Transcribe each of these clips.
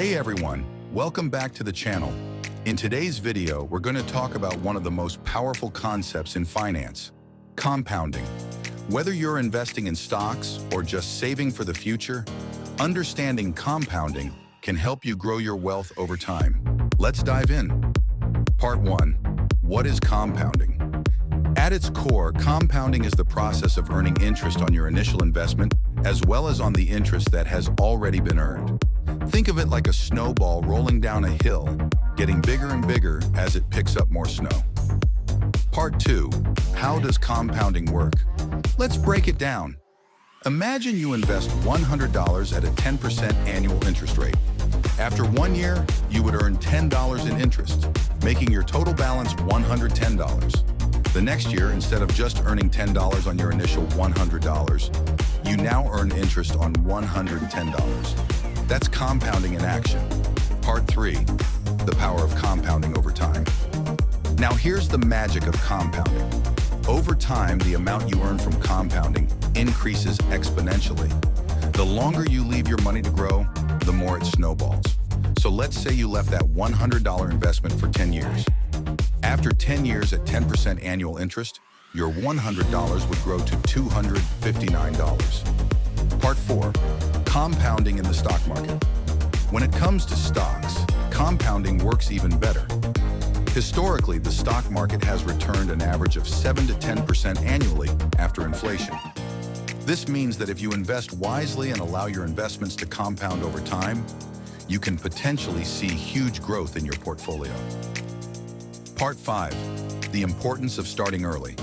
Hey everyone, welcome back to the channel. In today's video, we're going to talk about one of the most powerful concepts in finance, compounding. Whether you're investing in stocks or just saving for the future, understanding compounding can help you grow your wealth over time. Let's dive in. Part 1. What is compounding? At its core, compounding is the process of earning interest on your initial investment, as well as on the interest that has already been earned. Think of it like a snowball rolling down a hill, getting bigger and bigger as it picks up more snow. Part 2. How does compounding work? Let's break it down. Imagine you invest $100 at a 10% annual interest rate. After 1 year, you would earn $10 in interest, making your total balance $110. The next year, instead of just earning $10 on your initial $100, you now earn interest on $110. That's compounding in action. Part 3. The power of compounding over time. Now here's the magic of compounding. Over time, the amount you earn from compounding increases exponentially. The longer you leave your money to grow, the more it snowballs. So let's say you left that $100 investment for 10 years. After 10 years at 10% annual interest, your $100 would grow to $259. Part 4. Compounding in the stock market. When it comes to stocks, compounding works even better. Historically, the stock market has returned an average of 7 to 10% annually after inflation. This means that if you invest wisely and allow your investments to compound over time, you can potentially see huge growth in your portfolio. Part 5. The importance of starting early.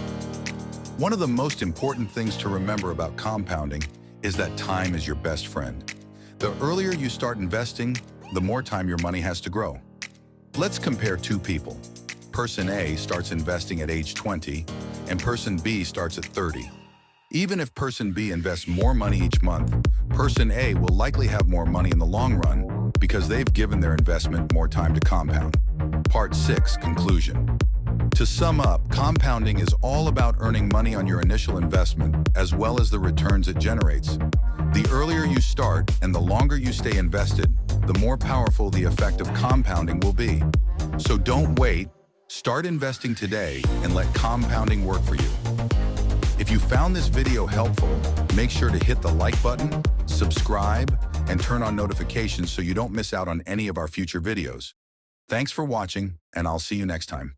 One of the most important things to remember about compounding is that time is your best friend. The earlier you start investing, the more time your money has to grow. Let's compare two people. Person A starts investing at age 20, and person B starts at 30. Even if person B invests more money each month, person A will likely have more money in the long run because they've given their investment more time to compound. Part 6. Conclusion. To sum up, compounding is all about earning money on your initial investment as well as the returns it generates. The earlier you start and the longer you stay invested, the more powerful the effect of compounding will be. So don't wait, start investing today and let compounding work for you. If you found this video helpful, make sure to hit the like button, subscribe, and turn on notifications so you don't miss out on any of our future videos. Thanks for watching, and I'll see you next time.